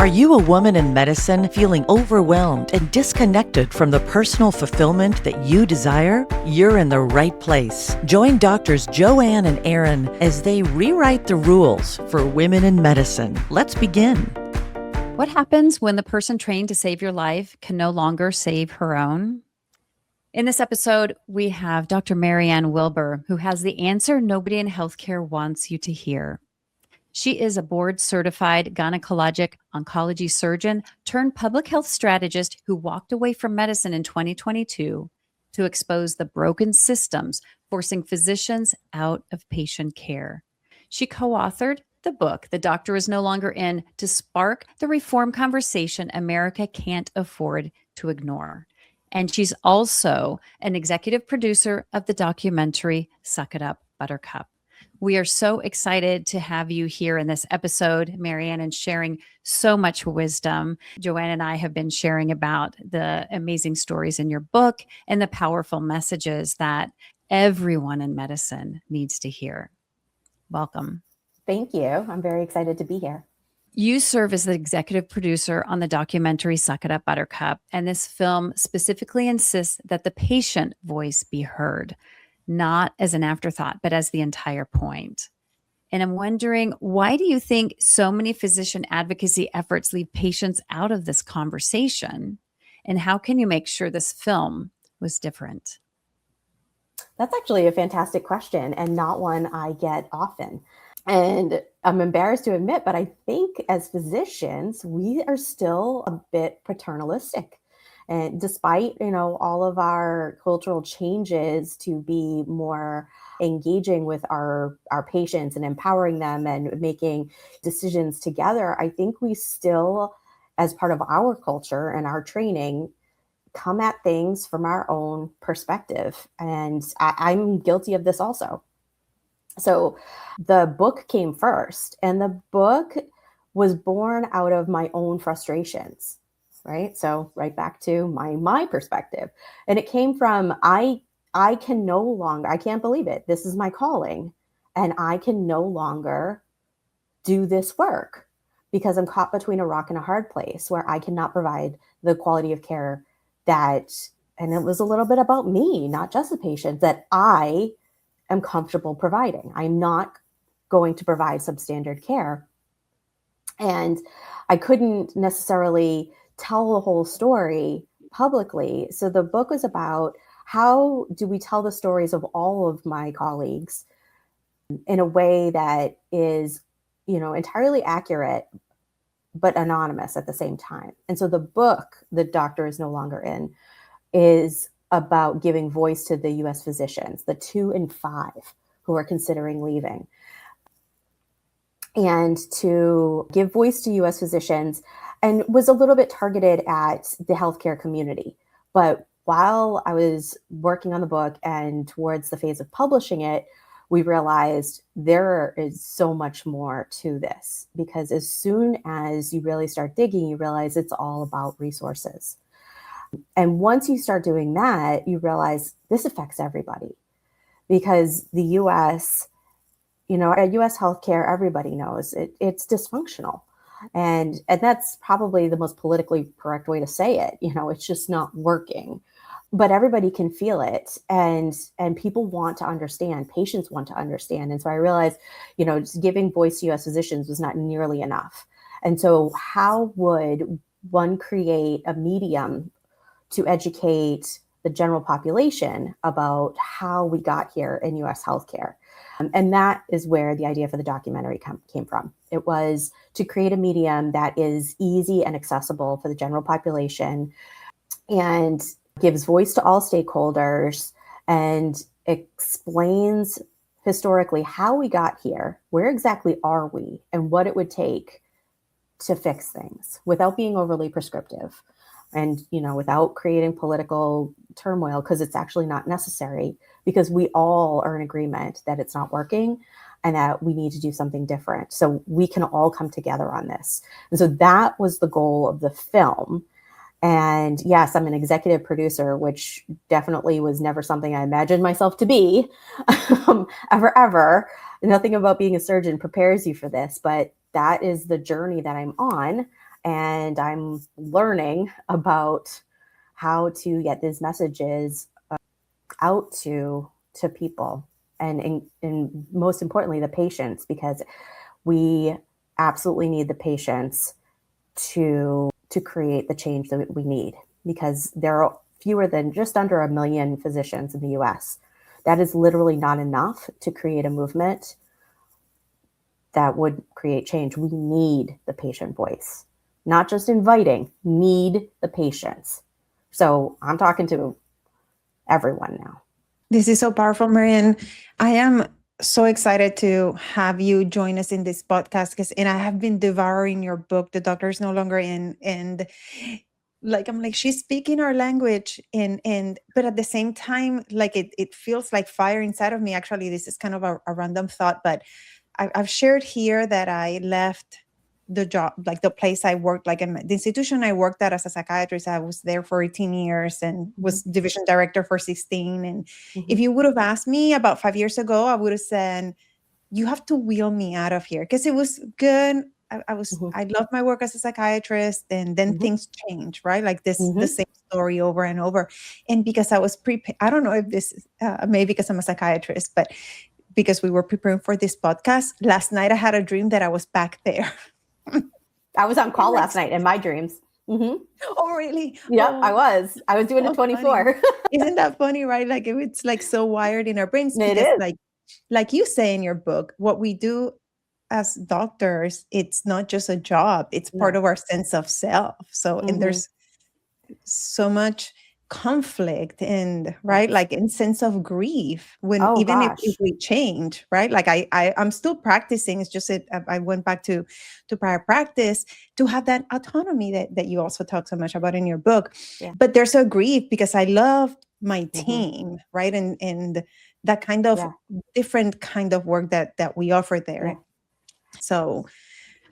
you a woman in medicine feeling overwhelmed and disconnected from the personal fulfillment that you desire? You're in the right place. Join doctors Joanne and Erin as they rewrite the rules for women in medicine. Let's begin. What happens when the person trained to save your life can no longer save her own? In this episode, we have Dr. MaryAnn Wilbur, who has the answer nobody in healthcare wants you to hear. She is a board-certified gynecologic oncology surgeon turned public health strategist who walked away from medicine in 2022 to expose the broken systems forcing physicians out of patient care. She co-authored the book, The Doctor Is No Longer In, to spark the reform conversation America can't afford to ignore. And she's also an executive producer of the documentary Suck It Up, Buttercup. We are so excited to have you here in this episode, MaryAnn, and sharing so much wisdom. Joanne and I have been sharing about the amazing stories in your book and the powerful messages that everyone in medicine needs to hear. Welcome. Thank you. I'm very excited to be here. You serve as the executive producer on the documentary Suck It Up, Buttercup, and this film specifically insists that the patient voice be heard, not as an afterthought, but as the entire point. And I'm wondering, why do you think so many physician advocacy efforts leave patients out of this conversation? And how can you make sure this film was different? That's actually a fantastic question and not one I get often. And I'm embarrassed to admit, but I think as physicians, we are still a bit paternalistic. And despite, all of our cultural changes to be more engaging with our patients and empowering them and making decisions together, I think we still, as part of our culture and our training, come at things from our own perspective. And I'm guilty of this also. So the book came first, and the book was born out of my own frustrations, right? So right back to my perspective. And it came from, I can't believe it. This is my calling, and I can no longer do this work because I'm caught between a rock and a hard place where I cannot provide the quality of care and it was a little bit about me, not just the patient, that I am comfortable providing. I'm not going to provide substandard care. And I couldn't necessarily tell the whole story publicly. So the book was about how do we tell the stories of all of my colleagues in a way that is, entirely accurate, but anonymous at the same time. And so the book, The Doctor Is No Longer In, is about giving voice to the US physicians, the 2 in 5 who are considering leaving. And to give voice to US physicians, and was a little bit targeted at the healthcare community. But while I was working on the book and towards the phase of publishing it, we realized there is so much more to this, because as soon as you really start digging, you realize it's all about resources. And once you start doing that, you realize this affects everybody, because the US, US healthcare, everybody knows it's dysfunctional. And that's probably the most politically correct way to say it. It's just not working. But everybody can feel it, and people want to understand, patients want to understand. And so I realized, just giving voice to US physicians was not nearly enough. And so how would one create a medium to educate the general population about how we got here in US healthcare? And that is where the idea for the documentary came from. It was to create a medium that is easy and accessible for the general population and gives voice to all stakeholders and explains historically how we got here, where exactly are we, and what it would take to fix things without being overly prescriptive and, without creating political turmoil, because it's actually not necessary, because we all are in agreement that it's not working and that we need to do something different. So we can all come together on this. And so that was the goal of the film. And yes, I'm an executive producer, which definitely was never something I imagined myself to be ever. Nothing about being a surgeon prepares you for this, but that is the journey that I'm on. And I'm learning about how to get these messages out to people, and most importantly, the patients, because we absolutely need the patients to create the change that we need, because there are fewer than just under 1 million physicians in the US. That is literally not enough to create a movement that would create change. We need the patient voice, not just inviting, need the patients. So I'm talking to everyone now. This is so powerful, MaryAnn. I am so excited to have you join us in this podcast, and I have been devouring your book, The Doctor is No Longer In, and I'm like, she's speaking our language, and but at the same time, like it feels like fire inside of me. Actually, this is kind of a random thought, but I've shared here that I left the job, like the place I worked, like the institution I worked at as a psychiatrist. I was there for 18 years and was division director for 16. And if you would have asked me about 5 years ago, I would have said, you have to wheel me out of here, because it was good. I loved my work as a psychiatrist, and then things change, right? Like the same story over and over. And because I was I don't know if this is maybe because I'm a psychiatrist, but because we were preparing for this podcast, last night I had a dream that I was back there. I was on call last night in my dreams. Oh, really? Yep, Oh, I was doing a 24. Isn't that funny, right? Like it's like so wired in our brains. It Because is. like you say in your book, what we do as doctors, it's not just a job, it's part of our sense of self. So, and there's so much conflict and right, like in sense of grief when if we change, right? Like I'm still practicing. It's just that I went back to prior practice to have that autonomy that you also talk so much about in your book. But there's a grief because I love my team, right? And that kind of different kind of work that we offer there. So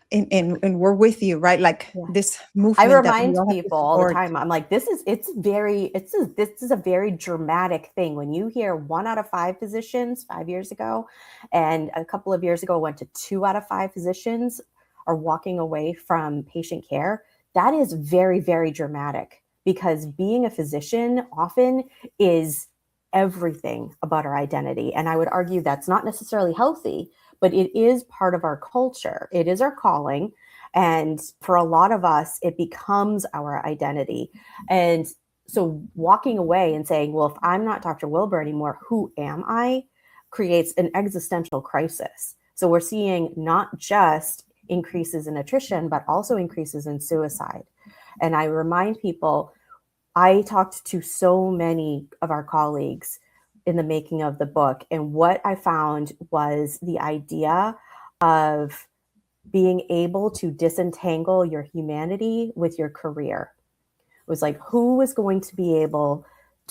and we're with you, right? Like this movement. I remind people all the time. I'm like, this is a very dramatic thing. When you hear 1 out of 5 physicians 5 years ago, and a couple of years ago went to 2 out of 5 physicians are walking away from patient care, that is very, very dramatic, because being a physician often is everything about our identity. And I would argue that's not necessarily healthy, but it is part of our culture. It is our calling. And for a lot of us, it becomes our identity. And so walking away and saying, well, if I'm not Dr. Wilbur anymore, who am I? Creates an existential crisis. So we're seeing not just increases in attrition, but also increases in suicide. And I remind people, I talked to so many of our colleagues in the making of the book. And what I found was the idea of being able to disentangle your humanity with your career. It was like, who is going to be able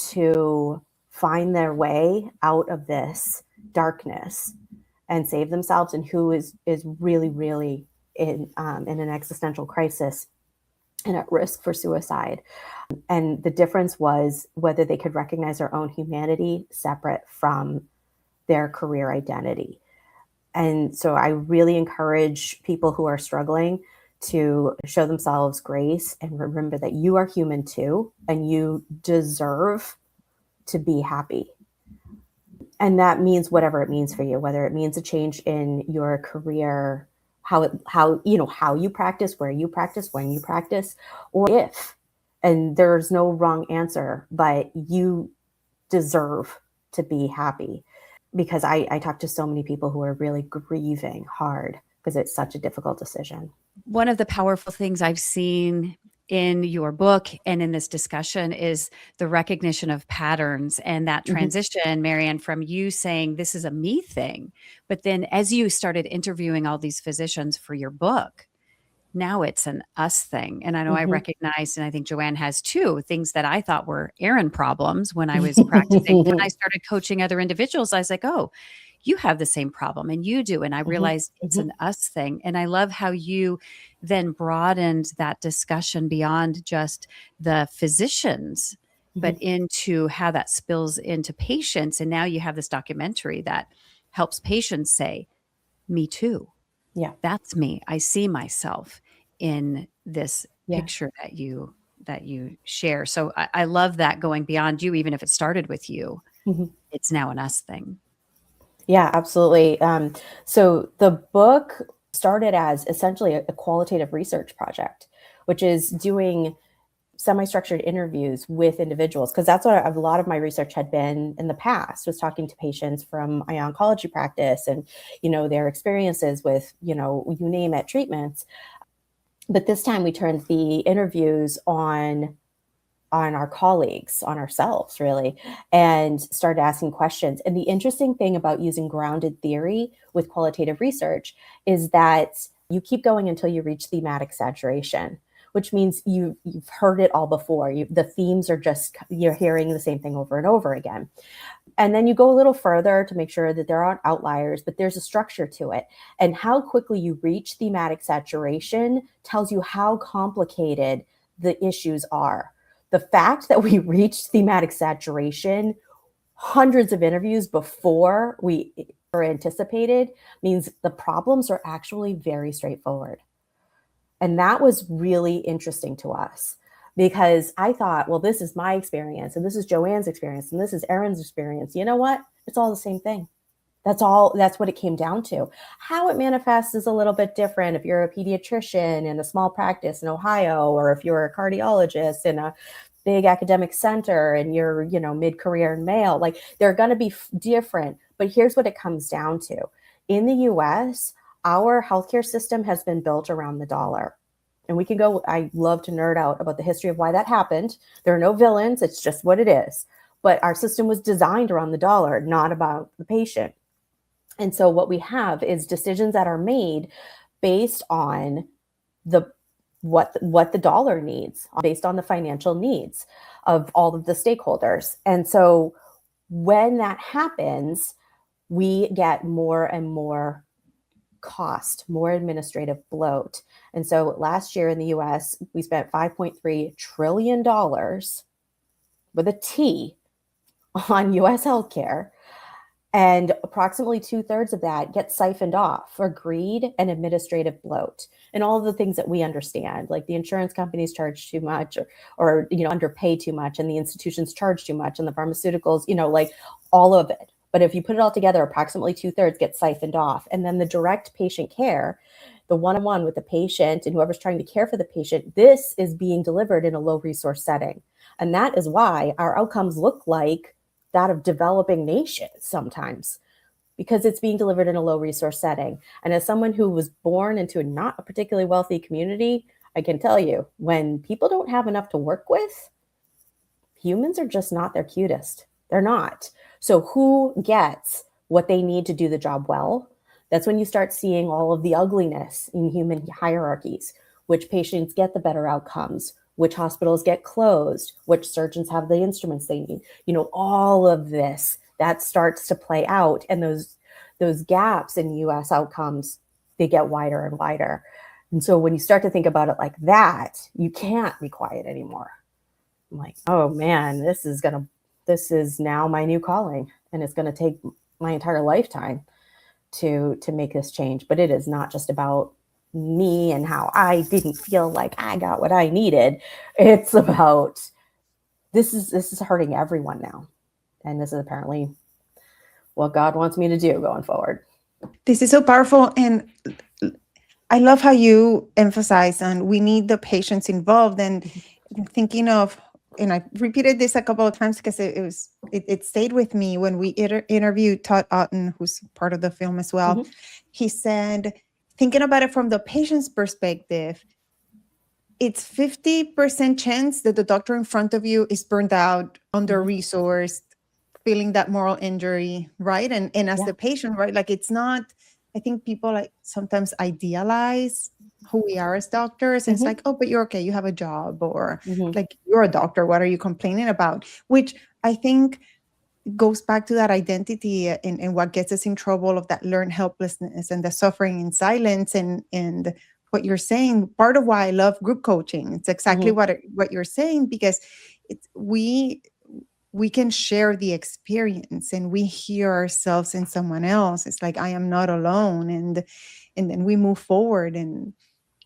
to find their way out of this darkness and save themselves, and who is really, really in an existential crisis and at risk for suicide. And the difference was whether they could recognize their own humanity separate from their career identity. And so I really encourage people who are struggling to show themselves grace and remember that you are human too, and you deserve to be happy. And that means whatever it means for you, whether it means a change in your career, how you practice, where you practice, when you practice, or if. And there's no wrong answer, but you deserve to be happy. Because I talk to so many people who are really grieving hard because it's such a difficult decision. One of the powerful things I've seen in your book and in this discussion is the recognition of patterns and that transition, MaryAnn, from you saying this is a me thing. But then as you started interviewing all these physicians for your book, now it's an us thing. And I know I recognized, and I think Joanne has too, things that I thought were Erin problems when I was practicing. When I started coaching other individuals, I was like, oh, you have the same problem and you do. And I realized it's an us thing. And I love how you then broadened that discussion beyond just the physicians, but into how that spills into patients. And now you have this documentary that helps patients say, me too. Yeah. That's me. I see myself in this Yeah. picture that you share. So I love that, going beyond you, even if it started with you, Mhm. it's now an us thing. Yeah, absolutely. So the book started as essentially a qualitative research project, which is doing semi-structured interviews with individuals, because that's what a lot of my research had been in the past, was talking to patients from my oncology practice and, their experiences with, you name it, treatments. But this time we turned the interviews on our colleagues, on ourselves, really, and started asking questions. And the interesting thing about using grounded theory with qualitative research is that you keep going until you reach thematic saturation, which means you've heard it all before. The themes are just, you're hearing the same thing over and over again. And then you go a little further to make sure that there aren't outliers, but there's a structure to it. And how quickly you reach thematic saturation tells you how complicated the issues are. The fact that we reached thematic saturation hundreds of interviews before we were anticipated means the problems are actually very straightforward. And that was really interesting to us, because I thought, well, this is my experience, and this is Joanne's experience, and this is Erin's experience. You know what? It's all the same thing. That's what it came down to. How it manifests is a little bit different if you're a pediatrician in a small practice in Ohio, or if you're a cardiologist in a big academic center and you're, mid-career and male. Like, they're going to be different. But here's what it comes down to. In the US, our healthcare system has been built around the dollar. And we can go, I love to nerd out about the history of why that happened. There are no villains. It's just what it is. But our system was designed around the dollar, not about the patient. And so what we have is decisions that are made based on what the dollar needs, based on the financial needs of all of the stakeholders. And so when that happens, we get more and more cost, more administrative bloat. And so last year in the US, we spent $5.3 trillion with a T on US healthcare. And approximately 2/3 of that gets siphoned off for greed and administrative bloat and all of the things that we understand, like the insurance companies charge too much, or underpay too much, and the institutions charge too much, and the pharmaceuticals, like all of it. But if you put it all together, approximately 2/3 get siphoned off. And then the direct patient care, the one-on-one with the patient and whoever's trying to care for the patient, this is being delivered in a low resource setting. And that is why our outcomes look like that of developing nations sometimes, because it's being delivered in a low resource setting. And as someone who was born into not a particularly wealthy community, I can tell you, when people don't have enough to work with, humans are just not their cutest. They're not. So who gets what they need to do the job well? That's when you start seeing all of the ugliness in human hierarchies. Which patients get the better outcomes, which hospitals get closed, which surgeons have the instruments they need. All of this, that starts to play out. And those gaps in US outcomes, they get wider and wider. And so when you start to think about it like that, you can't be quiet anymore. I'm like, oh man, this is now my new calling. And it's going to take my entire lifetime to make this change. But it is not just about me and how I didn't feel like I got what I needed. It's about this is hurting everyone now. And this is apparently what God wants me to do going forward. This is so powerful. And I love how you emphasize on we need the patients involved, and thinking of, and I repeated this a couple of times because it stayed with me when we interviewed Todd Otten, who's part of the film as well. Mm-hmm. He said, thinking about it from the patient's perspective, it's 50% chance that the doctor in front of you is burned out, under-resourced, feeling that moral injury, right? And as the patient, right, like it's not, I think people like sometimes idealize who we are as doctors. And it's like, oh, but you're okay, you have a job, or like, you're a doctor, what are you complaining about? Which I think goes back to that identity and what gets us in trouble, of that learned helplessness and the suffering in silence. And what you're saying, part of why I love group coaching, it's exactly what you're saying, because we can share the experience and we hear ourselves in someone else. It's like, I am not alone. then we move forward, and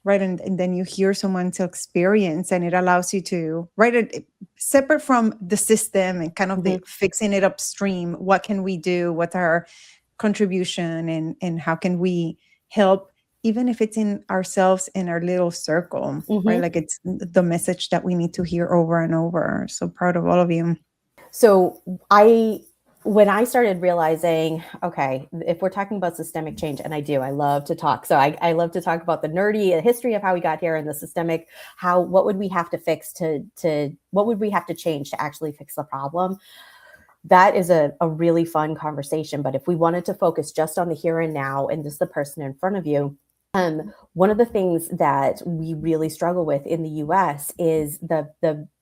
right. And then you hear someone's experience, and it allows you to, right, separate from the system and kind of the fixing it upstream. What can we do? What's our contribution, and how can we help, even if it's in ourselves, in our little circle, right? Like, it's the message that we need to hear over and over. So proud of all of you. So when I started realizing, okay, if we're talking about systemic change, and I love to talk. So I love to talk about the nerdy history of how we got here, and the systemic, what would we have to fix what would we have to change to actually fix the problem? That is a really fun conversation. But if we wanted to focus just on the here and now and just the person in front of you, one of the things that we really struggle with in the US is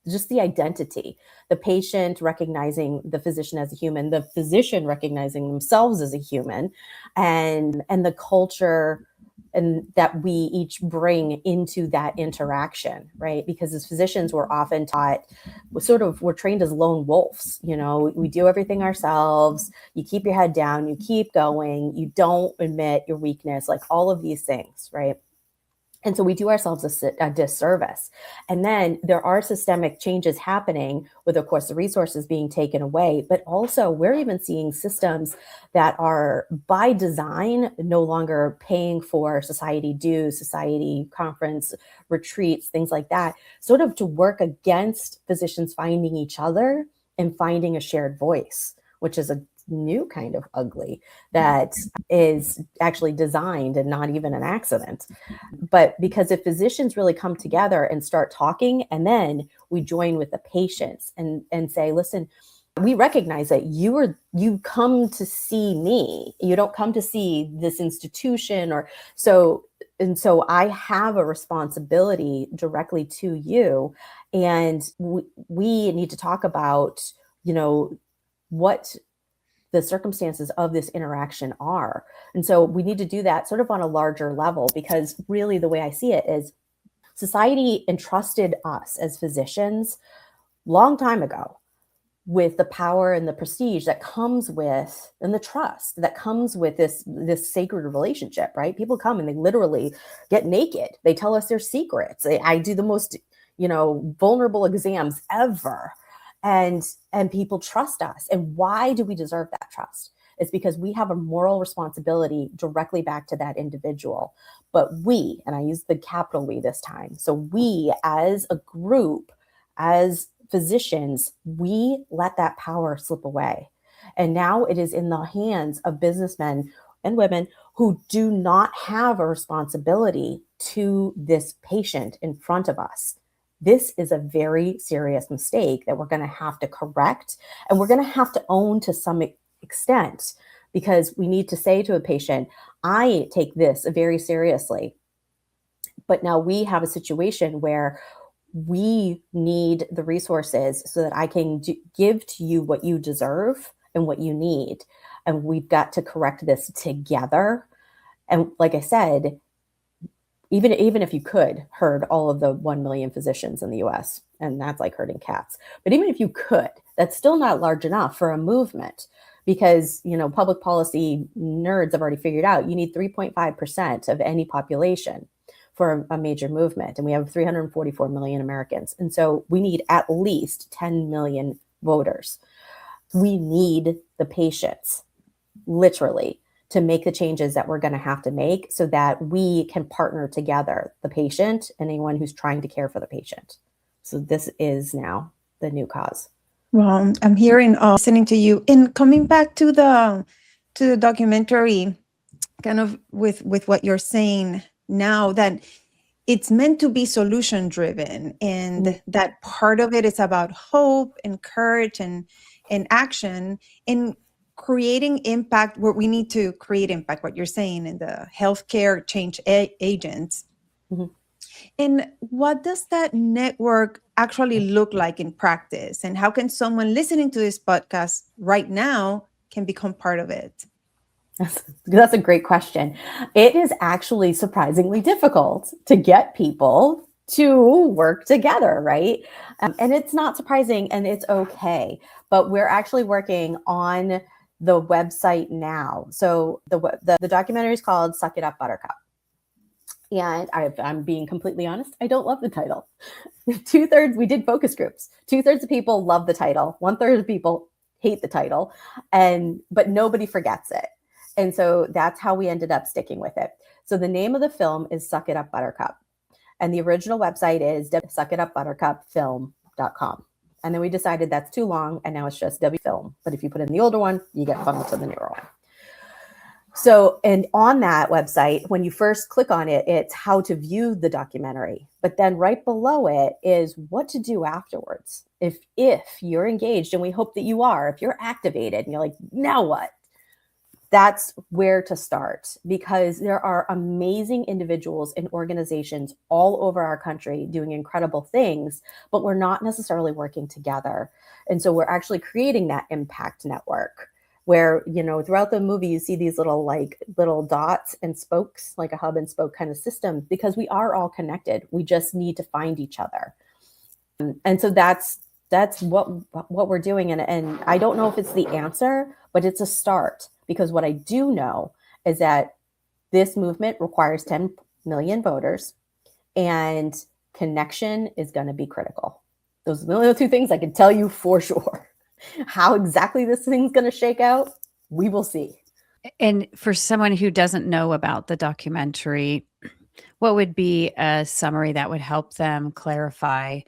just the identity, the patient recognizing the physician as a human, the physician recognizing themselves as a human, and the culture and that we each bring into that interaction, right? Because as physicians, we're often taught, we're trained as lone wolves. We do everything ourselves. You keep your head down, you keep going, you don't admit your weakness, like all of these things, right? And so we do ourselves a disservice. And then there are systemic changes happening with, of course, the resources being taken away, but also we're even seeing systems that are by design no longer paying for society dues, society conference retreats, things like that, sort of to work against physicians finding each other and finding a shared voice, which is a new kind of ugly that is actually designed and not even an accident. But because if physicians really come together and start talking, and then we join with the patients and say, listen, we recognize that you come to see me, you don't come to see this institution, so I have a responsibility directly to you, and we need to talk about what the circumstances of this interaction are. And so we need to do that sort of on a larger level, because really the way I see it is society entrusted us as physicians long time ago with the power and the prestige that comes with, and the trust that comes with this sacred relationship, right? People come and they literally get naked. They tell us their secrets. I do the most, vulnerable exams ever. And people trust us. And why do we deserve that trust? It's because we have a moral responsibility directly back to that individual. But we, and I use the capital we this time, so we as a group, as physicians, we let that power slip away. And now it is in the hands of businessmen and women who do not have a responsibility to this patient in front of us. This is a very serious mistake that we're going to have to correct, and we're going to have to own to some extent, because we need to say to a patient, I take this very seriously, but now we have a situation where we need the resources so that I can give to you what you deserve and what you need. And we've got to correct this together. And like I said, even if you could herd all of the 1 million physicians in the US, and that's like herding cats, but even if you could, that's still not large enough for a movement, because, public policy nerds have already figured out you need 3.5% of any population for a major movement. And we have 344 million Americans. And so we need at least 10 million voters. We need the patients, literally, to make the changes that we're going to have to make so that we can partner together, the patient and anyone who's trying to care for the patient. So this is now the new cause. Well, I'm hearing, listening to you, and coming back to the documentary, kind of with what you're saying now, that it's meant to be solution driven, and that part of it is about hope and courage and action, and creating impact where we need to create impact, what you're saying, in the healthcare change agents. And what does that network actually look like in practice? And how can someone listening to this podcast right now can become part of it? That's a great question. It is actually surprisingly difficult to get people to work together, right? And it's not surprising, and it's okay. But we're actually working on the website now. So the documentary is called Suck It Up, Buttercup. And I'm being completely honest, I don't love the title. 2/3, we did focus groups. 2/3 of people love the title. 1/3 of people hate the title, but nobody forgets it. And so that's how we ended up sticking with it. So the name of the film is Suck It Up, Buttercup. And the original website is suckitupbuttercupfilm.com. And then we decided that's too long, and now it's just WFilm. But if you put in the older one, you get funneled to the newer one. So, and on that website, when you first click on it, it's how to view the documentary. But then right below it is what to do afterwards. If you're engaged, and we hope that you are, if you're activated and you're like, now what? That's where to start, because there are amazing individuals and organizations all over our country doing incredible things, but we're not necessarily working together. And so we're actually creating that impact network where, throughout the movie, you see these little dots and spokes, like a hub and spoke kind of system, because we are all connected. We just need to find each other. And so that's what we're doing. And I don't know if it's the answer, but it's a start. Because what I do know is that this movement requires 10 million voters, and connection is going to be critical. Those are the only two things I can tell you for sure. How exactly this thing's going to shake out, we will see. And for someone who doesn't know about the documentary, what would be a summary that would help them clarify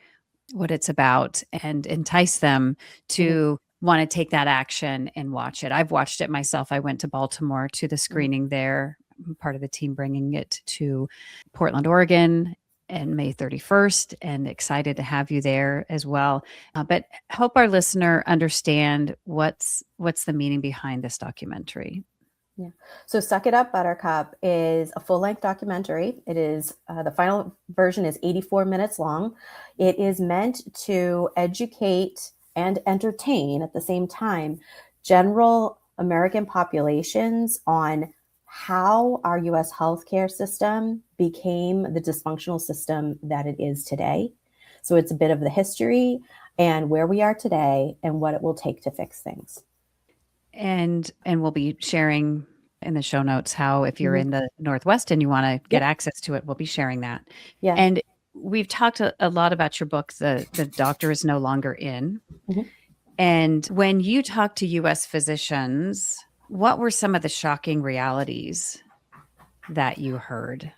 what it's about and entice them to want to take that action and watch it? I've watched it myself. I went to Baltimore to the screening there. I'm part of the team bringing it to Portland, Oregon, and May 31st, and excited to have you there as well. But help our listener understand what's the meaning behind this documentary. Yeah. So Suck It Up, Buttercup is a full-length documentary. It is the final version is 84 minutes long. It is meant to educate and entertain at the same time general American populations on how our U.S. healthcare system became the dysfunctional system that it is today. So it's a bit of the history and where we are today and what it will take to fix things. And we'll be sharing in the show notes how, if you're in the Northwest and you want to get access to it, we'll be sharing that. Yeah. And we've talked a lot about your book, The Doctor is No Longer In. And when you talk to U.S. physicians, what were some of the shocking realities that you heard?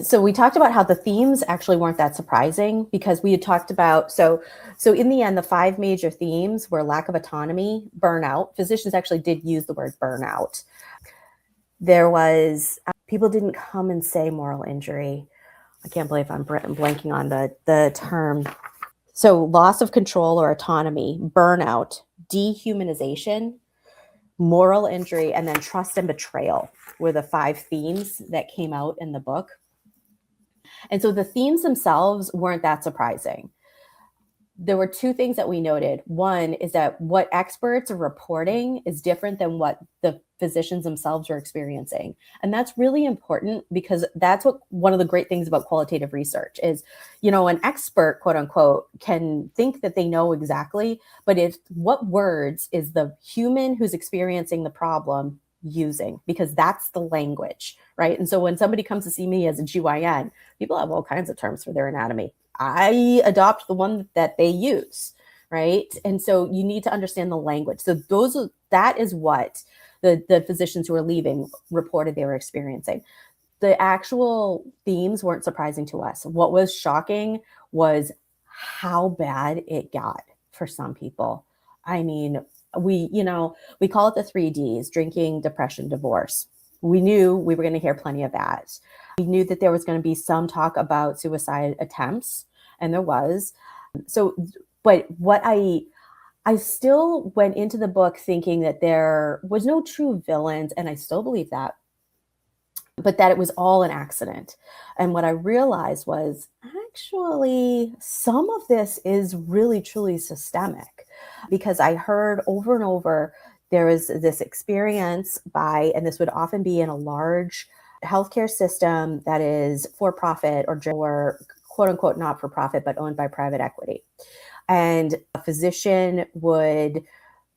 So we talked about how the themes actually weren't that surprising, because we had talked about, so in the end, the 5 major themes were lack of autonomy, burnout. Physicians actually did use the word burnout. There was, people didn't come and say moral injury. I can't believe I'm blanking on the term. So loss of control or autonomy, burnout, dehumanization, moral injury, and then trust and betrayal were the 5 themes that came out in the book. And so the themes themselves weren't that surprising. There were 2 things that we noted. One is that what experts are reporting is different than what the physicians themselves are experiencing. And that's really important, because that's what one of the great things about qualitative research is, an expert, quote unquote, can think that they know exactly, but what words is the human who's experiencing the problem using, because that's the language, right? And so when somebody comes to see me as a GYN, people have all kinds of terms for their anatomy. I adopt the one that they use, right? And so you need to understand the language. So that is what the physicians who are leaving reported they were experiencing. The actual themes weren't surprising to us. What was shocking was how bad it got for some people. I mean, we call it the 3 Ds: drinking, depression, divorce. We knew we were going to hear plenty of that. We knew that there was going to be some talk about suicide attempts, and there was. But what I still went into the book thinking that there was no true villains, and I still believe that, but that it was all an accident. And what I realized was actually some of this is really, truly systemic, because I heard over and over there is this experience and this would often be in a large healthcare system that is for profit or quote unquote not for profit, but owned by private equity. And a physician would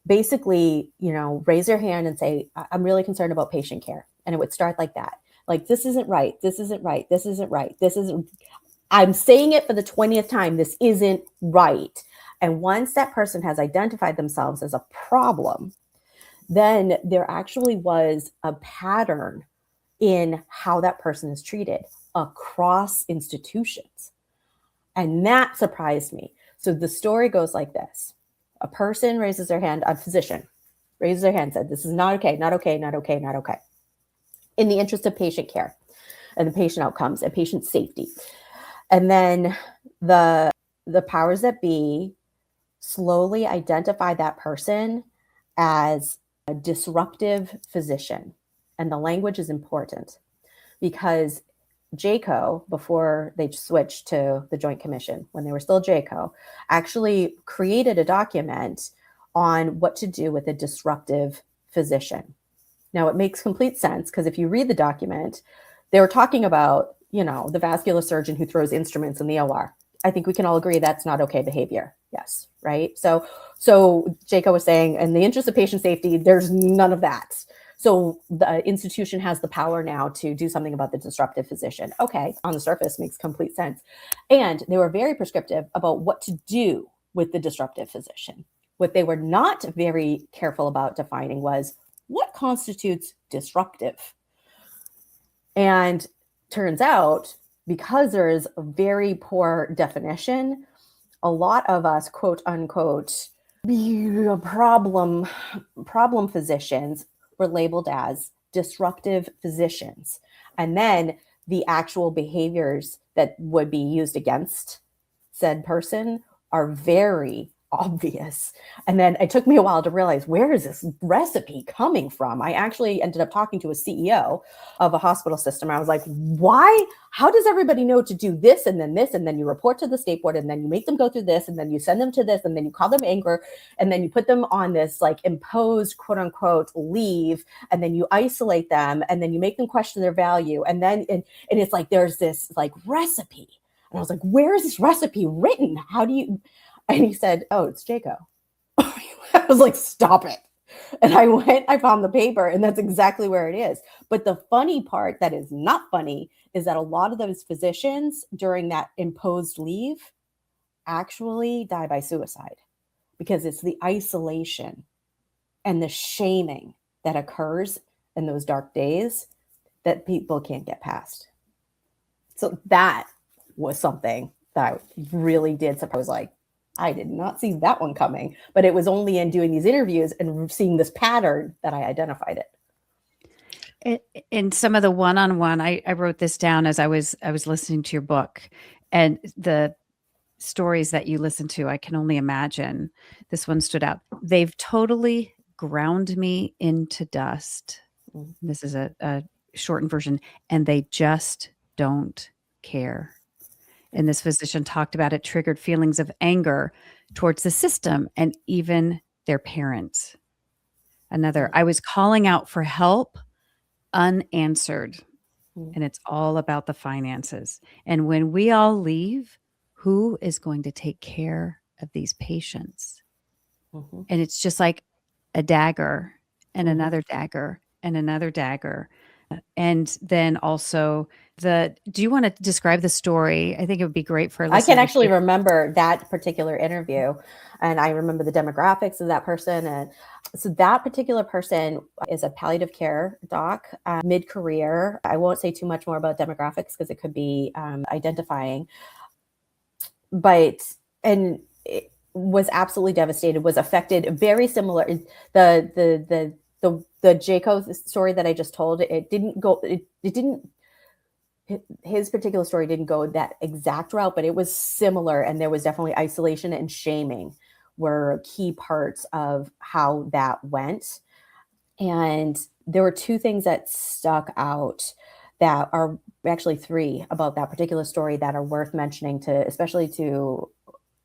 basically, raise your hand and say, I'm really concerned about patient care. And it would start like that. Like, this isn't right. This isn't right. This isn't right. This isn't, I'm saying it for the 20th time. This isn't right. And once that person has identified themselves as a problem, then there actually was a pattern in how that person is treated across institutions. And that surprised me. So the story goes like this. A person raises their hand, a physician raises their hand, said, this is not okay, not okay, not okay, not okay. In the interest of patient care and the patient outcomes and patient safety. And then the powers that be slowly identify that person as a disruptive physician. And the language is important because JCO, before they switched to the Joint Commission, when they were still JCO, actually created a document on what to do with a disruptive physician. Now, it makes complete sense because if you read the document, they were talking about, the vascular surgeon who throws instruments in the OR. I think we can all agree that's not okay behavior. Yes, right? So JCO was saying, in the interest of patient safety, there's none of that. So the institution has the power now to do something about the disruptive physician. Okay, on the surface, makes complete sense. And they were very prescriptive about what to do with the disruptive physician. What they were not very careful about defining was what constitutes disruptive. And turns out, because there is a very poor definition, a lot of us, quote unquote, problem physicians were labeled as disruptive physicians. And then the actual behaviors that would be used against said person are very obvious. And then it took me a while to realize, where is this recipe coming from? I actually ended up talking to a CEO of a hospital system. I was like, why? How does everybody know to do this and then you report to the state board and then you make them go through this and then you send them to this and then you call them anger and then you put them on this like imposed quote unquote leave and then you isolate them and then you make them question their value and then and it's like there's this like recipe. And I was like, where is this recipe written? How do you? And he said, oh, it's JCO. I was like, stop it. And I found the paper and that's exactly where it is. But the funny part that is not funny is that a lot of those physicians during that imposed leave actually die by suicide because it's the isolation and the shaming that occurs in those dark days that people can't get past. So that was something that I really did suppose, like, I did not see that one coming, but it was only in doing these interviews and seeing this pattern that I identified it. In some of the one-on-one, I wrote this down as I was listening to your book, and the stories that you listen to, I can only imagine. This one stood out. They've totally ground me into dust. This is a shortened version, and they just don't care. And this physician talked about it triggered feelings of anger towards the system and even their parents. Another, I was calling out for help, unanswered. And it's all about the finances. And when we all leave, who is going to take care of these patients? And it's just like a dagger and another dagger and another dagger. And then also do you want to describe the story? I think it would be great for listeners. I can actually remember that particular interview and I remember the demographics of that person. And so that particular person is a palliative care doc, mid-career. I won't say too much more about demographics because it could be identifying, and it was absolutely devastated, was affected, very similar. The JCO story that I just told, his particular story didn't go that exact route, but it was similar. And there was definitely isolation and shaming were key parts of how that went. And there were two things that stuck out that are actually three about that particular story that are worth mentioning especially to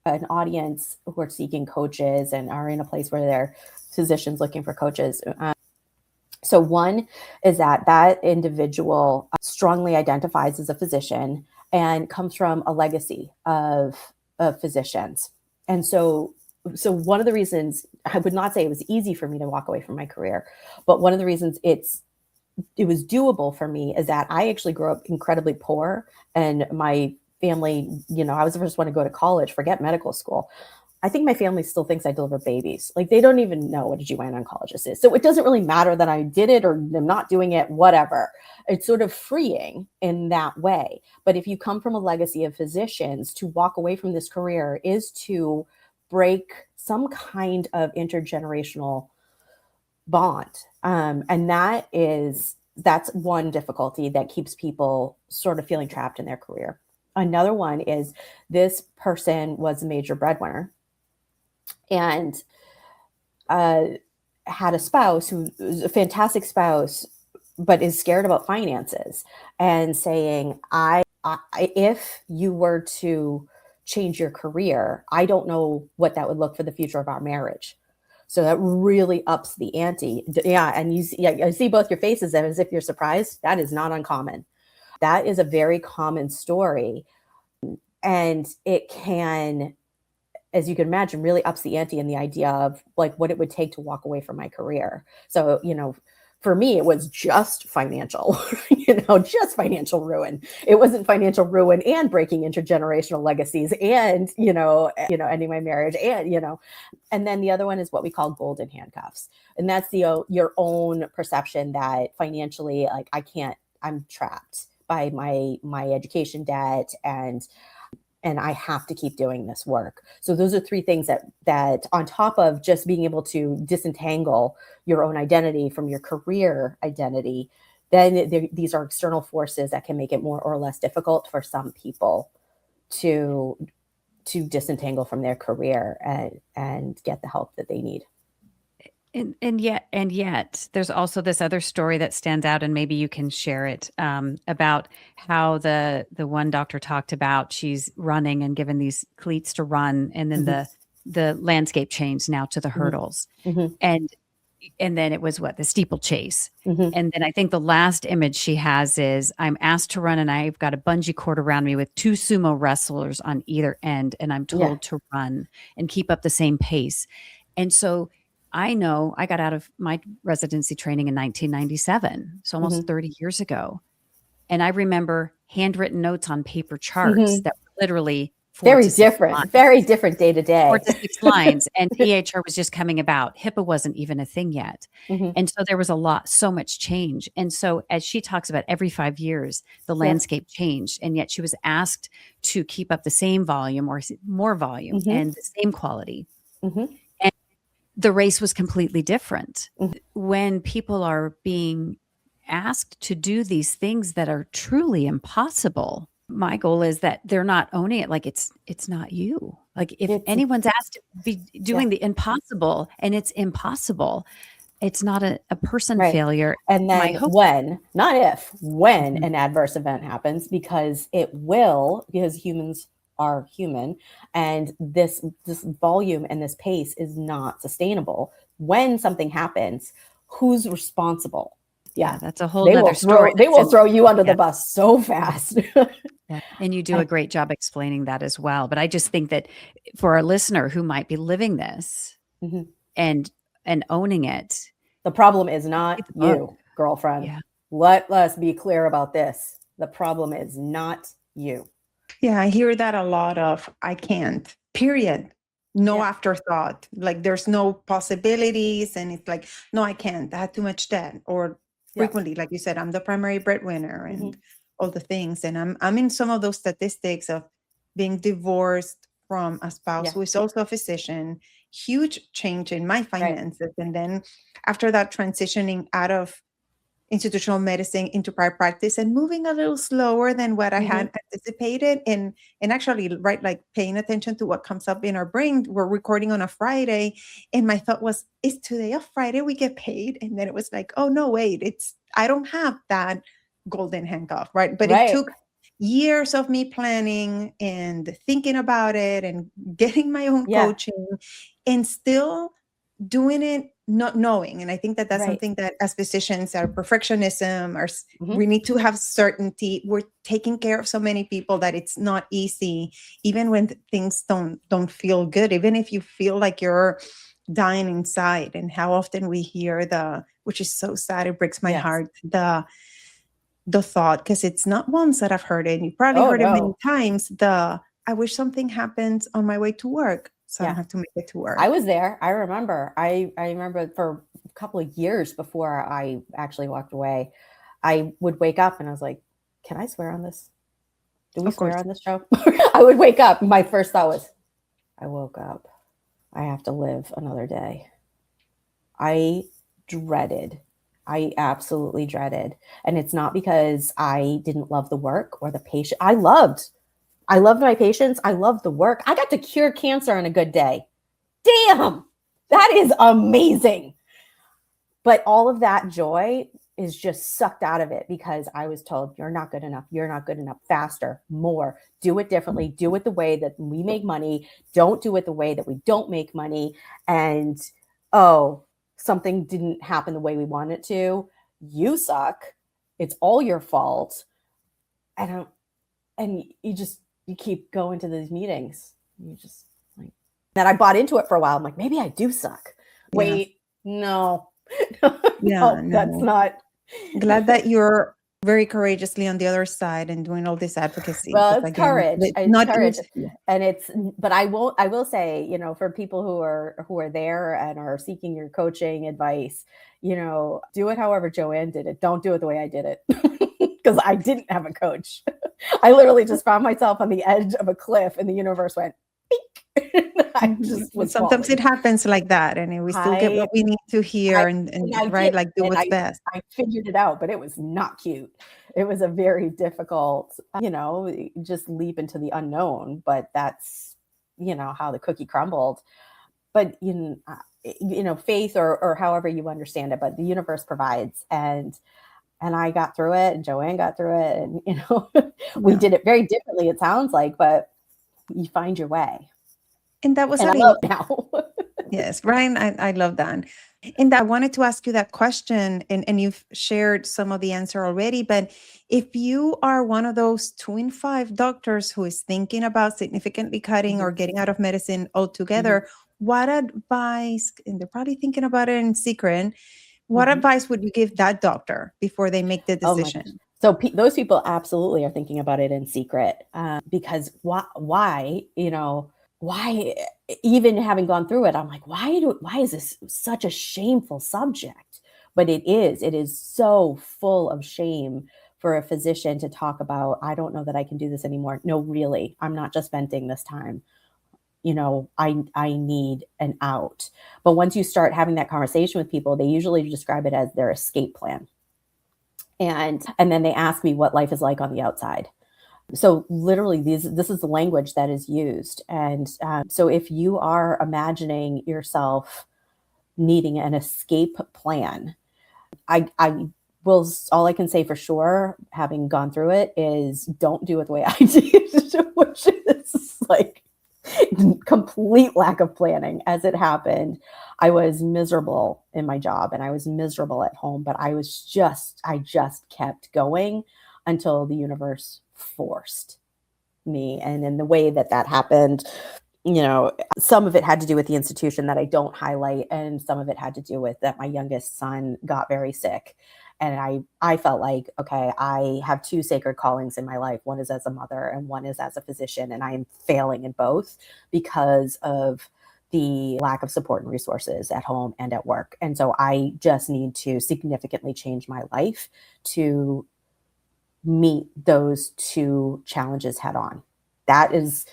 an audience who are seeking coaches and are in a place where they're physicians looking for coaches. So one is that individual strongly identifies as a physician and comes from a legacy of physicians. And so one of the reasons I would not say it was easy for me to walk away from my career, but one of the reasons it was doable for me is that I actually grew up incredibly poor, and my family, I was the first one to go to college, forget medical school. I think my family still thinks I deliver babies. Like, they don't even know what a GYN oncologist is. So it doesn't really matter that I did it or I'm not doing it, whatever. It's sort of freeing in that way. But if you come from a legacy of physicians, to walk away from this career is to break some kind of intergenerational bond. And that's one difficulty that keeps people sort of feeling trapped in their career. Another one is, this person was a major breadwinner and had a spouse who was a fantastic spouse, but is scared about finances, and saying, if you were to change your career, I don't know what that would look for the future of our marriage. So that really ups the ante. Yeah. And I see both your faces as if you're surprised. That is not uncommon. That is a very common story. And it can, as you can imagine, really ups the ante in the idea of like what it would take to walk away from my career. So, for me, it was just financial, just financial ruin. It wasn't financial ruin and breaking intergenerational legacies and, ending my marriage and then the other one is what we call golden handcuffs. And that's your own perception that financially, like, I'm trapped by my education debt and I have to keep doing this work. So those are three things that on top of just being able to disentangle your own identity from your career identity, then these are external forces that can make it more or less difficult for some people to disentangle from their career and get the help that they need. And yet there's also this other story that stands out, and maybe you can share it, about how the one doctor talked about, she's running and given these cleats to run, and then the landscape changed now to the hurdles. And then it was the steeplechase. And then I think the last image she has is, I'm asked to run and I've got a bungee cord around me with 2 sumo wrestlers on either end, and I'm told to run and keep up the same pace. And so I know I got out of my residency training in 1997, so almost 30 years ago. And I remember handwritten notes on paper charts that were literally very different day to day. 4 to 6 lines. And EHR was just coming about. HIPAA wasn't even a thing yet. And so there was so much change. And so as she talks about, every 5 years, the landscape changed. And yet she was asked to keep up the same volume or more volume and the same quality. And the race was completely different. When people are being asked to do these things that are truly impossible, my goal is that they're not owning it like it's not you. Like, if anyone's asked to be doing the impossible and it's impossible, it's not a person failure. And then when an adverse event happens, because it will, because humans are human, and this volume and this pace is not sustainable. When something happens, who's responsible? Yeah, that's a whole other story. They will throw you under the bus so fast. And you do a great job explaining that as well. But I just think that for our listener who might be living this and owning it, the problem is not you, girlfriend. Let us be clear about this. The problem is not you. Yeah, I hear that a lot of, I can't, period. No afterthought. Like, there's no possibilities. And it's like, no, I can't. I had too much debt. Or frequently, like you said, I'm the primary breadwinner and all the things. And I'm in some of those statistics of being divorced from a spouse who is also a physician, huge change in my finances. And then after that, transitioning out of institutional medicine into private practice and moving a little slower than what I had anticipated. And actually, like, paying attention to what comes up in our brain. We're recording on a Friday. And my thought was, is today a Friday we get paid? And then it was like, oh no, wait, I don't have that golden handcuff, right? But it took years of me planning and thinking about it and getting my own coaching and still doing it not knowing. And I think that that's something that as physicians, our perfectionism, we need to have certainty. We're taking care of so many people that it's not easy, even when things don't feel good. Even if you feel like you're dying inside, and how often we hear which is so sad, it breaks my Yes. heart, the thought, because it's not once that I've heard it, you probably Oh, heard it many no. times, I wish something happens on my way to work, so I don't have to make it to work. I was there. I remember. I remember for a couple of years before I actually walked away, I would wake up and I was like, can I swear on this? Do we swear on this show? I would wake up. My first thought was, I woke up. I have to live another day. I absolutely dreaded. And it's not because I didn't love the work or the patient. I loved my patients. I loved the work. I got to cure cancer on a good day. Damn, that is amazing. But all of that joy is just sucked out of it because I was told, you're not good enough. You're not good enough. Faster, more, do it differently. Do it the way that we make money. Don't do it the way that we don't make money. And, oh, something didn't happen the way we want it to. You suck. It's all your fault. And you keep going to these meetings. You just like that. I bought into it for a while. I'm like, maybe I do suck. Wait, no. No, that's not. Glad that you're very courageously on the other side and doing all this advocacy. Well, it's courage. It's courage. Easy. And but I will say, for people who are there and are seeking your coaching advice, do it however Joanne did it. Don't do it the way I did it. Because I didn't have a coach. I literally just found myself on the edge of a cliff and the universe went, beep. I just was sometimes falling. It happens like that. And we still get what we need to hear and right, like do what's best. I figured it out, but it was not cute. It was a very difficult, just leap into the unknown. But that's, how the cookie crumbled. But, faith or however you understand it, but the universe provides. And I got through it and Joanne got through it. And, we did it very differently, it sounds like, but you find your way. And that was I love now. Yes, Ryan, I love that. And I wanted to ask you that question, and you've shared some of the answer already, but if you are one of those 2 in 5 doctors who is thinking about significantly cutting or getting out of medicine altogether, what advice, and they're probably thinking about it in secret, what advice would you give that doctor before they make the decision? So those people absolutely are thinking about it in secret because why, even having gone through it, I'm like, why is this such a shameful subject? But it is so full of shame for a physician to talk about, I don't know that I can do this anymore. No, really, I'm not just venting this time. I need an out. But once you start having that conversation with people, they usually describe it as their escape plan. And then they ask me what life is like on the outside. So literally this is the language that is used. And so if you are imagining yourself needing an escape plan, all I can say for sure, having gone through it, is don't do it the way I did, which is like complete lack of planning. As it happened, I was miserable in my job and I was miserable at home, but I just kept going until the universe forced me. And in the way that happened, some of it had to do with the institution that I don't highlight, and some of it had to do with that my youngest son got very sick. And I felt like, okay, I have 2 sacred callings in my life. One is as a mother and one is as a physician. And I am failing in both because of the lack of support and resources at home and at work. And so I just need to significantly change my life to meet those 2 challenges head on. That is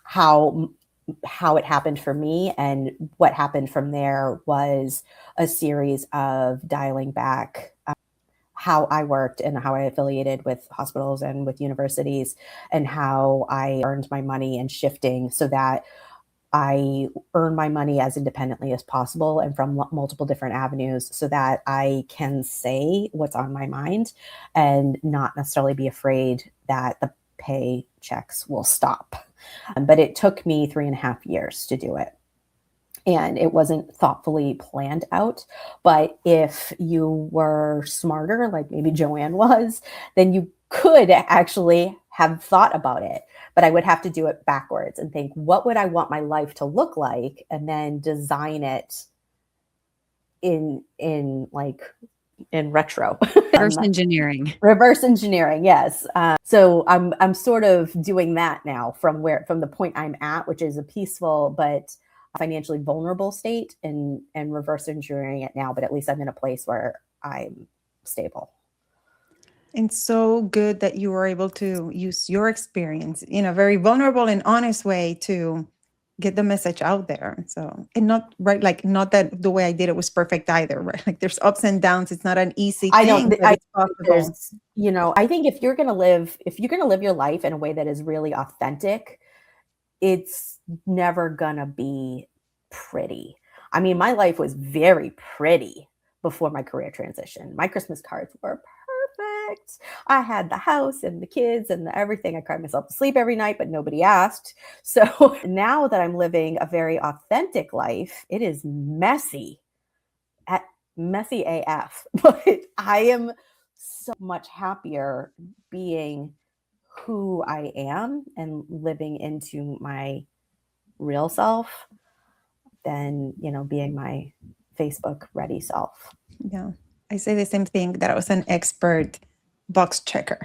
how it happened for me. And what happened from there was a series of dialing back how I worked and how I affiliated with hospitals and with universities, and how I earned my money, and shifting so that I earn my money as independently as possible and from multiple different avenues, so that I can say what's on my mind and not necessarily be afraid that the paychecks will stop. But it took me 3.5 years to do it. And it wasn't thoughtfully planned out. But if you were smarter, like maybe Joanne was, then you could actually have thought about it, but I would have to do it backwards and think, what would I want my life to look like? And then design it in retro. Reverse engineering. Reverse engineering, yes. So I'm sort of doing that now from the point I'm at, which is a peaceful but financially vulnerable state, and reverse engineering it now. But at least I'm in a place where I'm stable. And so good that you were able to use your experience in a very vulnerable and honest way to get the message out there. So, and not right, like not that the way I did it was perfect either, right? Like there's ups and downs. It's not an easy thing, but it's possible. I think if you're gonna live your life in a way that is really authentic, it's never gonna be pretty. I mean, my life was very pretty before my career transition. My Christmas cards were perfect. I had the house and the kids and everything. I cried myself to sleep every night, but nobody asked. So now that I'm living a very authentic life, it is messy AF, but I am so much happier being who I am and living into my real self than, being my Facebook ready self. Yeah. I say the same thing, that I was an expert box checker.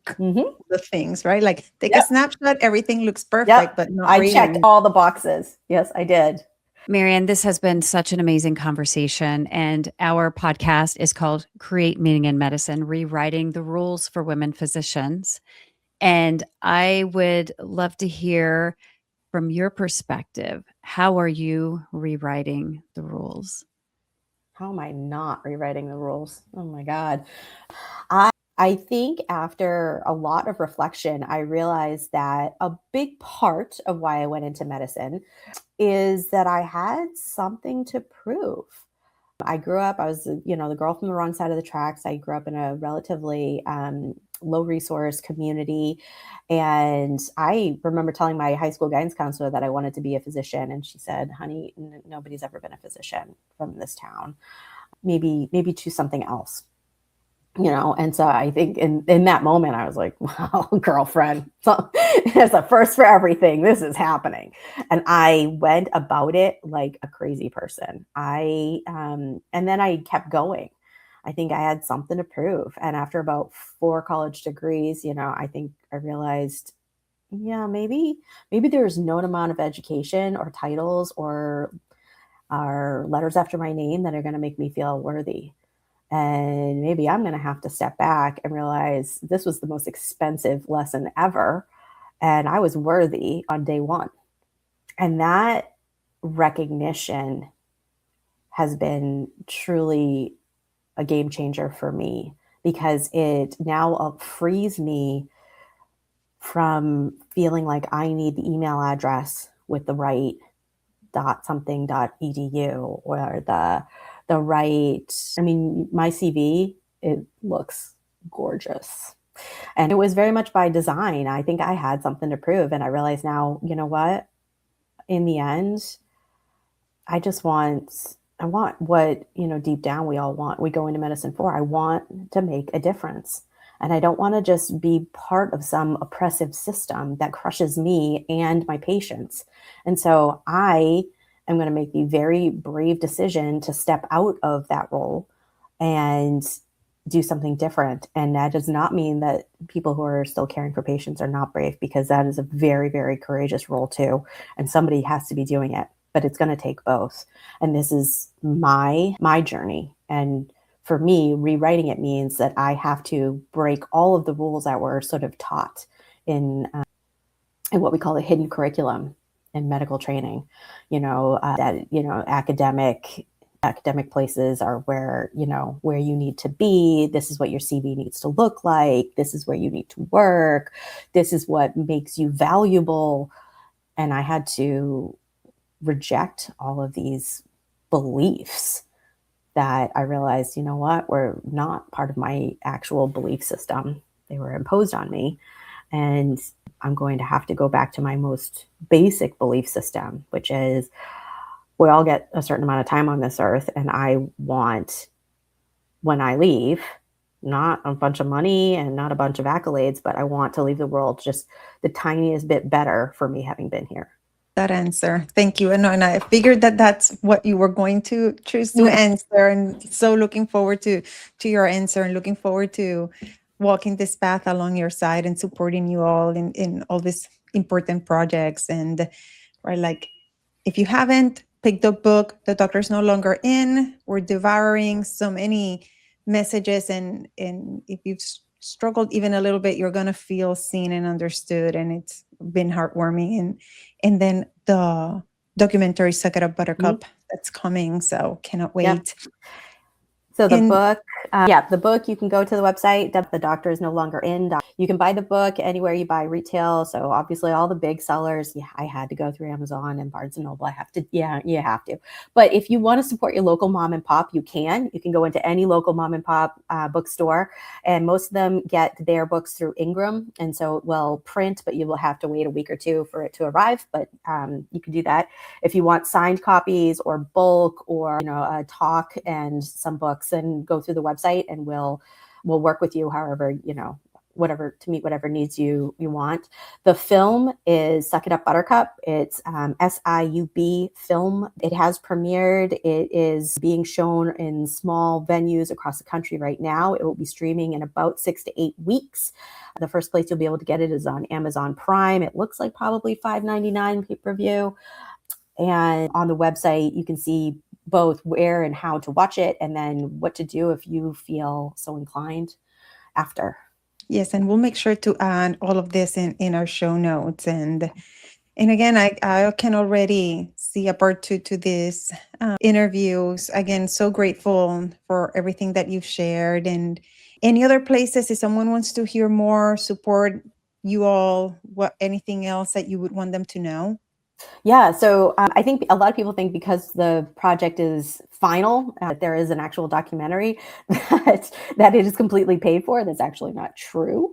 Mm-hmm. The things, right? Like take a snapshot, everything looks perfect, but not I really. checked all the boxes. Yes, I did. MaryAnn, this has been such an amazing conversation. And our podcast is called Create Meaning in Medicine, Rewriting the Rules for Women Physicians. And I would love to hear from your perspective, how are you rewriting the rules? How am I not rewriting the rules? Oh my God. I think after a lot of reflection, I realized that a big part of why I went into medicine is that I had something to prove. I grew up, I was, the girl from the wrong side of the tracks. I grew up in a relatively low resource community. And I remember telling my high school guidance counselor that I wanted to be a physician. And she said, honey, nobody's ever been a physician from this town. Maybe choose something else. And so I think in that moment, I was like, wow, girlfriend, it's a first for everything. This is happening. And I went about it like a crazy person. And then I kept going. I think I had something to prove. And after about 4 college degrees, I think I realized, maybe there's no amount of education or titles or letters after my name that are going to make me feel worthy. And maybe I'm going to have to step back and realize this was the most expensive lesson ever. And I was worthy on day one. And that recognition has been truly a game changer for me, because it now frees me from feeling like I need the email address with the right .something.edu or the right, my CV, it looks gorgeous. And it was very much by design. I think I had something to prove. And I realize now, you know what? In the end, I want what, deep down we all want. We go into medicine for. I want to make a difference. And I don't want to just be part of some oppressive system that crushes me and my patients. And so I'm going to make the very brave decision to step out of that role and do something different. And that does not mean that people who are still caring for patients are not brave, because that is a very, very courageous role too. And somebody has to be doing it, but it's going to take both. And this is my journey. And for me, rewriting it means that I have to break all of the rules that were sort of taught in what we call the hidden curriculum in medical training, academic places are where you need to be. This is what your CV needs to look like. This is where you need to work. This is what makes you valuable. And I had to reject all of these beliefs that I realized, were not part of my actual belief system. They were imposed on me. And I'm going to have to go back to my most basic belief system, which is we all get a certain amount of time on this earth. And I want, when I leave, not a bunch of money and not a bunch of accolades, but I want to leave the world just the tiniest bit better for me having been here. That answer. Thank you. And I figured that that's what you were going to choose to answer. And so looking forward to your answer, and looking forward to walking this path along your side and supporting you all in all these important projects. And right, like, if you haven't picked the book, The Doctor's No Longer In, we're devouring so many messages. And if you've struggled even a little bit, you're going to feel seen and understood. And it's been heartwarming. And then the documentary Suck It Up, Buttercup, that's coming. So cannot wait. Yep. So the book, you can go to the website, The Doctor Is No Longer In. You can buy the book anywhere you buy retail. So obviously all the big sellers, I had to go through Amazon and Barnes & Noble. You have to. But if you want to support your local mom and pop, you can. You can go into any local mom and pop bookstore, and most of them get their books through Ingram. And so it will print, but you will have to wait a week or two for it to arrive. But you can do that. If you want signed copies or bulk or a talk and some books, then go through the website and we'll work with you however, whatever, to meet whatever needs you want. The film is Suck It Up, Buttercup. It's SIUB film. It has premiered. It is being shown in small venues across the country right now. It will be streaming in about 6 to 8 weeks. The first place you'll be able to get it is on Amazon Prime. It looks like probably $5.99 pay-per-view. And on the website, you can see both where and how to watch it, and then what to do if you feel so inclined after. Yes, and we'll make sure to add all of this in our show notes. And again, I can already see a part 2 to this interviews. Again, so grateful for everything that you've shared. And any other places, if someone wants to hear more, support you all, anything else that you would want them to know? Yeah, so I think a lot of people think because the project is final, there is an actual documentary that it is completely paid for. That's actually not true.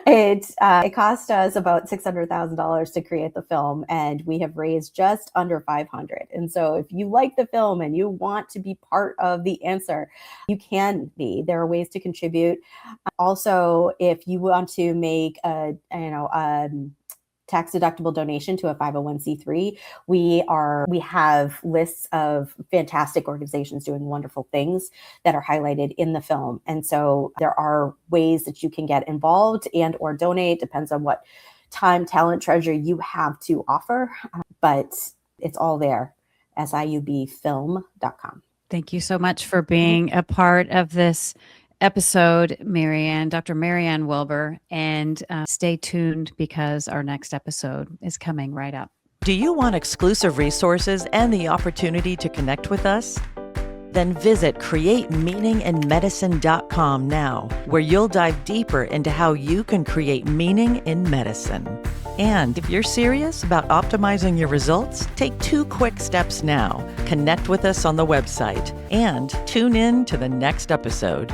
It cost us about $600,000 to create the film, and we have raised just under $500,000. And so if you like the film and you want to be part of the answer, you can be. There are ways to contribute. Also, if you want to make a tax-deductible donation to a 501c3. We have lists of fantastic organizations doing wonderful things that are highlighted in the film. And so there are ways that you can get involved and or donate, depends on what time, talent, treasure you have to offer. But it's all there, siubfilm.com. Thank you so much for being a part of this episode, MaryAnn, Dr. MaryAnn Wilbur, and stay tuned because our next episode is coming right up. Do you want exclusive resources and the opportunity to connect with us? Then visit createmeaninginmedicine.com now, where you'll dive deeper into how you can create meaning in medicine. And if you're serious about optimizing your results, take 2 quick steps now. Connect with us on the website and tune in to the next episode.